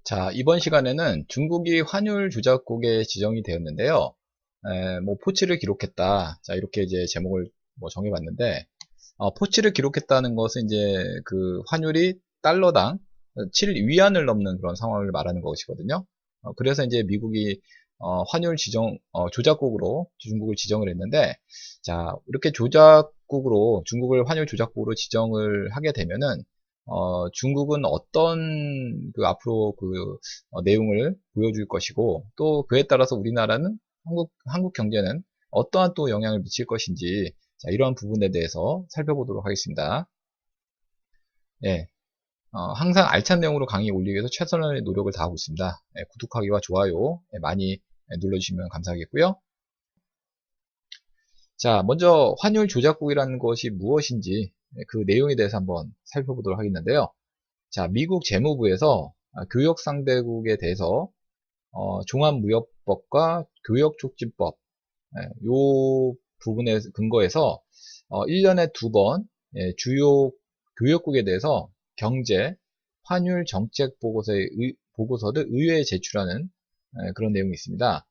자, 이번 시간에는 중국이 환율 조작국에 지정이 되었는데요. 뭐 포치를 기록했다. 자, 이렇게 이제 제목을 뭐 정해봤는데, 포치를 기록했다는 것은 이제 그 환율이 달러당 7 위안을 넘는 그런 상황을 말하는 것이거든요. 그래서 이제 미국이 환율 지정 조작국으로 중국을 지정을 했는데, 자, 이렇게 조작국으로 중국을 환율 조작국으로 지정을 하게 되면은 중국은 어떤 그 앞으로 그 내용을 보여줄 것이고, 또 그에 따라서 우리나라는 한국 경제는 어떠한 또 영향을 미칠 것인지, 자, 이러한 부분에 대해서 살펴보도록 하겠습니다. 예, 항상 알찬 내용으로 강의 올리기 위해서 최선의 노력을 다하고 있습니다. 예, 구독하기와 좋아요 많이 눌러주시면 감사하겠고요. 자, 먼저 환율 조작국이라는 것이 무엇인지 그 내용에 대해서 한번 살펴보도록 하겠는데요. 자, 미국 재무부에서 교역상대국에 대해서 종합무역법과 교역촉진법 요 부분에 근거해서 1년에 2번 주요 교역국에 대해서 경제, 환율 정책 보고서를 의회에 제출하는 그런 내용이 있습니다.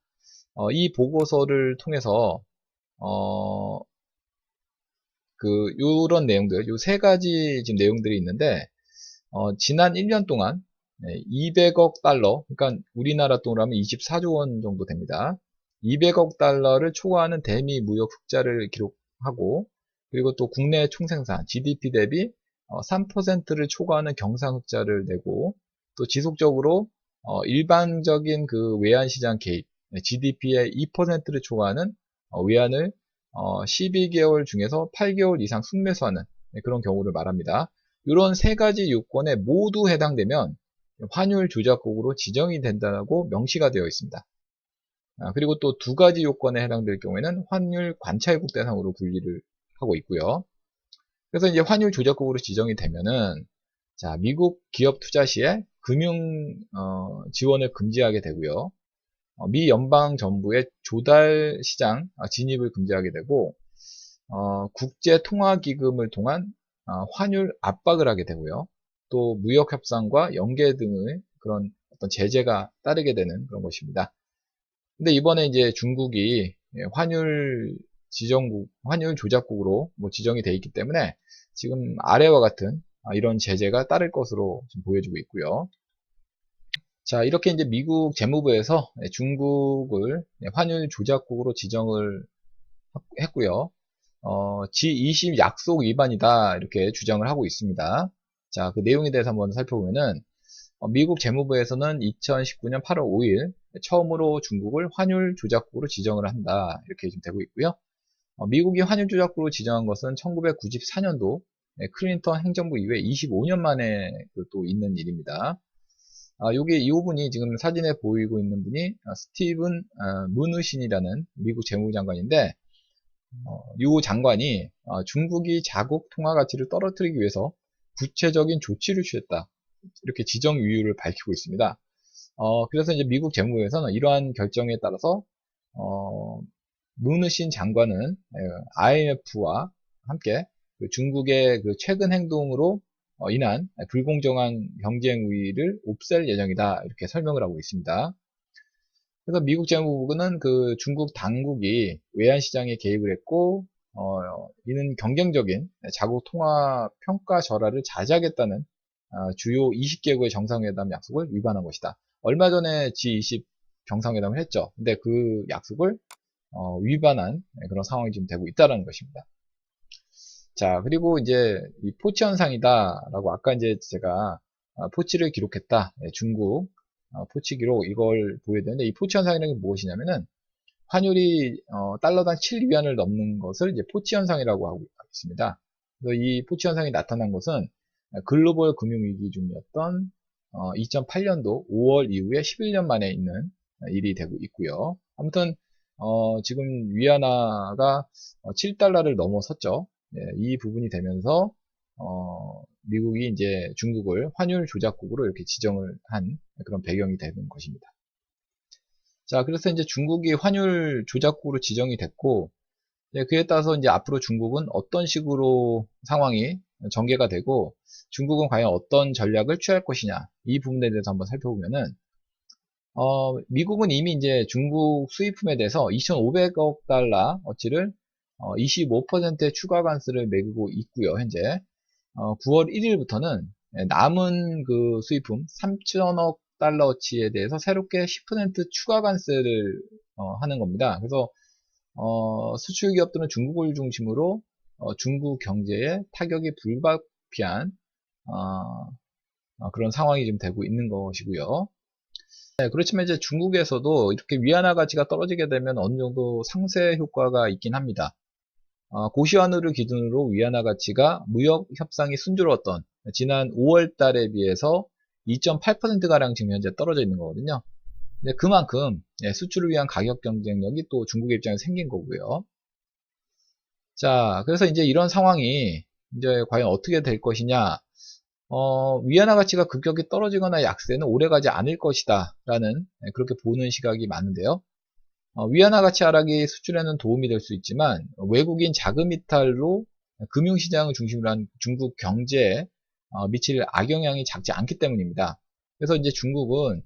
이 보고서를 통해서 어, 요런 내용들, 요 세 가지 지금 내용들이 있는데 지난 1년 동안 200억 달러, 그러니까 우리나라 돈으로 하면 24조 원 정도 됩니다. 200억 달러를 초과하는 대미 무역 흑자를 기록하고, 그리고 또 국내 총생산 GDP 대비 3%를 초과하는 경상 흑자를 내고, 또 지속적으로 일반적인 그 외환시장 개입, GDP의 2%를 초과하는 외환을 12개월 중에서 8개월 이상 순매수하는 그런 경우를 말합니다. 이런 세 가지 요건에 모두 해당되면 환율 조작국으로 지정이 된다고 명시가 되어 있습니다. 그리고 또 두 가지 요건에 해당될 경우에는 환율 관찰국 대상으로 분리를 하고 있고요. 그래서 이제 환율 조작국으로 지정이 되면은 자, 미국 기업 투자 시에 금융 지원을 금지하게 되고요. 미 연방 정부의 조달 시장 진입을 금지하게 되고, 국제통화기금을 통한 환율 압박을 하게 되고요. 또 무역협상과 연계 등의 그런 어떤 제재가 따르게 되는 그런 것입니다. 근데 이번에 이제 중국이 환율 지정국, 환율 조작국으로 뭐 지정이 되어 있기 때문에 지금 아래와 같은 이런 제재가 따를 것으로 지금 보여지고 있고요. 자, 이렇게 이제 미국 재무부에서 중국을 환율 조작국으로 지정을 했고요. G20 약속 위반이다 이렇게 주장을 하고 있습니다. 자, 그 내용에 대해서 한번 살펴보면은 미국 재무부에서는 2019년 8월 5일 처음으로 중국을 환율 조작국으로 지정을 한다 이렇게 지금 되고 있고요. 미국이 환율 조작국으로 지정한 것은 1994년도 클린턴 행정부 이후에 25년 만에 또 있는 일입니다. 요게 이 부분이 지금 사진에 보이고 있는 분이 스티븐 무누신이라는 미국 재무부 장관인데, 이 장관이 중국이 자국 통화 가치를 떨어뜨리기 위해서 구체적인 조치를 취했다 이렇게 지정 이유를 밝히고 있습니다. 그래서 이제 미국 재무부에서는 이러한 결정에 따라서 무누신 장관은 IMF와 함께 그 중국의 그 최근 행동으로 인한 불공정한 경쟁 우위를 없앨 예정이다 이렇게 설명을 하고 있습니다. 그래서 미국 재무부는 그 중국 당국이 외환시장에 개입을 했고, 이는 경쟁적인 자국 통화 평가 절하를 자제하겠다는 주요 20개국의 정상회담 약속을 위반한 것이다. 얼마 전에 G20 정상회담을 했죠. 근데 그 약속을 위반한 그런 상황이 지금 되고 있다는 것입니다. 자, 그리고 이제 이 포치 현상이다라고 아까 이제 제가 포치를 기록했다. 중국 포치 기록 이걸 보여드렸는데, 이 포치 현상이라는 게 무엇이냐면은 환율이 달러당 7위안을 넘는 것을 이제 포치 현상이라고 하고 있습니다. 그래서 이 포치 현상이 나타난 것은 글로벌 금융위기 중이었던 2008년도 5월 이후에 11년 만에 있는 일이 되고 있고요. 아무튼 지금 위안화가 7달러를 넘어섰죠. 이 부분이 되면서 미국이 이제 중국을 환율 조작국으로 이렇게 지정을 한 그런 배경이 되는 것입니다. 자, 그래서 이제 중국이 환율 조작국으로 지정이 됐고, 그에 따라서 이제 앞으로 중국은 어떤 식으로 상황이 전개가 되고 중국은 과연 어떤 전략을 취할 것이냐 이 부분에 대해서 한번 살펴보면은 미국은 이미 이제 중국 수입품에 대해서 2,500억 달러 어치를 25%의 추가 관세를 매기고 있고요. 현재 9월 1일부터는 남은 그 수입품 3천억 달러어치에 대해서 새롭게 10% 추가 관세를 하는 겁니다. 그래서 수출 기업들은 중국을 중심으로 중국 경제에 타격이 불가피한 그런 상황이 지금 되고 있는 것이고요. 네, 그렇지만 이제 중국에서도 이렇게 위안화 가치가 떨어지게 되면 어느 정도 상쇄 효과가 있긴 합니다. 고시환율을 기준으로 위안화 가치가 무역 협상이 순조로웠던 지난 5월 달에 비해서 2.8%가량 지금 현재 떨어져 있는 거거든요. 그만큼 수출을 위한 가격 경쟁력이 또 중국의 입장에 생긴 거고요. 자, 그래서 이제 이런 상황이 이제 과연 어떻게 될 것이냐? 위안화 가치가 급격히 떨어지거나 약세는 오래가지 않을 것이다 라는 그렇게 보는 시각이 많은데요. 위안화 가치 하락이 수출에는 도움이 될 수 있지만 외국인 자금 이탈로 금융시장을 중심으로 한 중국 경제에 미칠 악영향이 작지 않기 때문입니다. 그래서 이제 중국은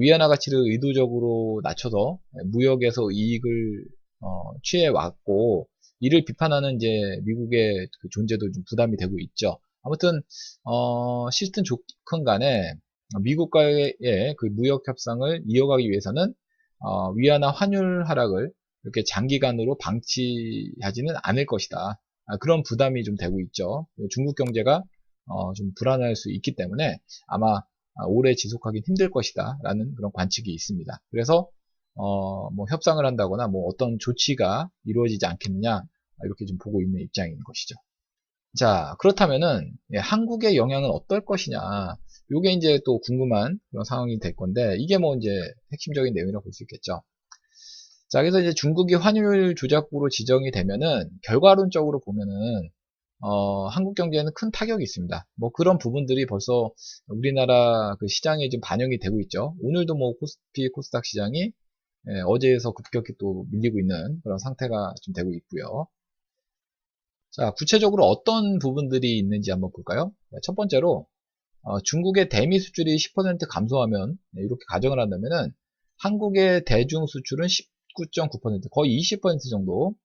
위안화 가치를 의도적으로 낮춰서 무역에서 이익을 취해 왔고 이를 비판하는 이제 미국의 그 존재도 좀 부담이 되고 있죠. 아무튼 시스템 좋건 간에 미국과의 그 무역 협상을 이어가기 위해서는 위안화 환율 하락을 이렇게 장기간으로 방치하지는 않을 것이다. 그런 부담이 좀 되고 있죠. 중국 경제가 좀 불안할 수 있기 때문에 아마 오래 지속하기 힘들 것이다 라는 그런 관측이 있습니다. 그래서 뭐 협상을 한다거나 뭐 어떤 조치가 이루어지지 않겠느냐 이렇게 좀 보고 있는 입장인 것이죠. 자, 그렇다면은 한국의 영향은 어떨 것이냐 요게 이제 또 궁금한 그런 상황이 될 건데 이게 뭐 이제 핵심적인 내용이라고 볼 수 있겠죠. 자, 그래서 이제 중국이 환율 조작국으로 지정이 되면은 결과론적으로 보면은 한국 경제에는 큰 타격이 있습니다. 뭐 그런 부분들이 벌써 우리나라 그 시장에 좀 반영이 되고 있죠. 오늘도 뭐 코스피 코스닥 시장이 어제에서 급격히 또 밀리고 있는 그런 상태가 좀 되고 있고요. 자, 구체적으로 어떤 부분들이 있는지 한번 볼까요? 첫 번째로 중국의 대미 수출이 10% 감소하면 이렇게 가정을 한다면은 한국의 대중 수출은 19.9% 거의 20% 정도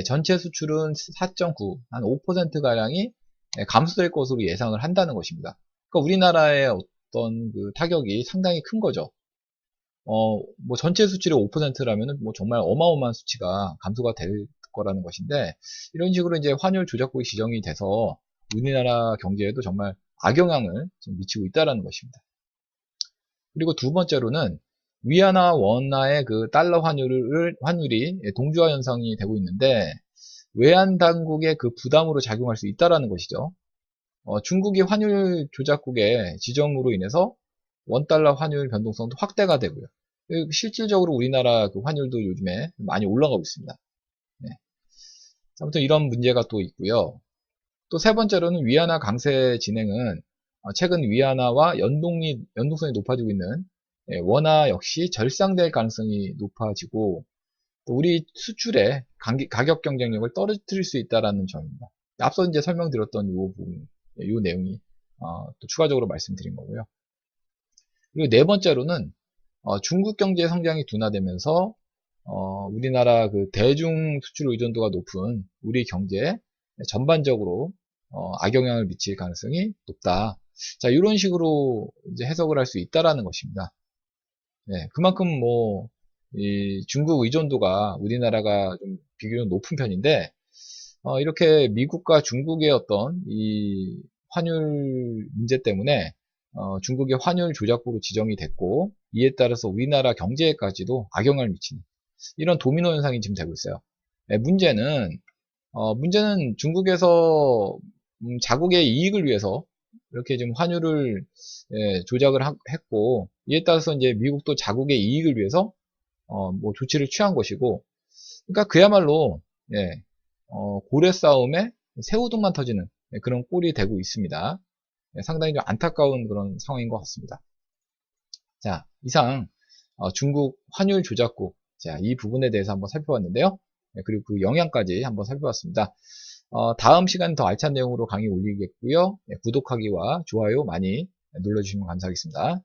전체 수출은 4.9, 한 5%가량이 감소될 것으로 예상을 한다는 것입니다. 그러니까 우리나라의 어떤 그 타격이 상당히 큰 거죠. 뭐 전체 수출이 5%라면 뭐 정말 어마어마한 수치가 감소가 될 거라는 것인데 이런 식으로 이제 환율 조작국이 지정이 돼서 우리나라 경제에도 정말 악영향을 미치고 있다는 것입니다. 그리고 두 번째로는 위안화 원화의 그 달러 환율이 동주화 현상이 되고 있는데 외환 당국의 그 부담으로 작용할 수 있다는 것이죠. 중국이 환율 조작국의 지정으로 인해서 원달러 환율 변동성도 확대가 되고요. 실질적으로 우리나라 그 환율도 요즘에 많이 올라가고 있습니다. 네. 아무튼 이런 문제가 또 있고요. 또 세 번째로는 위안화 강세 진행은 최근 위안화와 연동성이 높아지고 있는 원화 역시 절상될 가능성이 높아지고 또 우리 수출의 가격 경쟁력을 떨어뜨릴 수 있다는 점입니다. 앞서 이제 설명드렸던 이 부분, 이 내용이 또 추가적으로 말씀드린 거고요. 그리고 네 번째로는 중국 경제 성장이 둔화되면서 우리나라 그 대중 수출 의존도가 높은 우리 경제에 전반적으로 악영향을 미칠 가능성이 높다. 자, 이런 식으로 이제 해석을 할 수 있다라는 것입니다. 네, 그만큼 뭐 이 중국 의존도가 우리나라가 좀 비교적 높은 편인데 이렇게 미국과 중국의 어떤 이 환율 문제 때문에 중국의 환율 조작국으로 지정이 됐고 이에 따라서 우리나라 경제에까지도 악영향을 미치는 이런 도미노 현상이 지금 되고 있어요. 네, 문제는 중국에서 자국의 이익을 위해서 이렇게 지금 환율을 조작을 했고 이에 따라서 이제 미국도 자국의 이익을 위해서 뭐 조치를 취한 것이고 그러니까 그야말로 고래 싸움에 새우등만 터지는 그런 꼴이 되고 있습니다. 상당히 좀 안타까운 그런 상황인 것 같습니다. 자, 이상 중국 환율 조작국 자, 이 부분에 대해서 한번 살펴봤는데요. 그리고 그 영향까지 한번 살펴봤습니다. 다음 시간 더 알찬 내용으로 강의 올리겠고요. 구독하기와 좋아요 많이 눌러주시면 감사하겠습니다.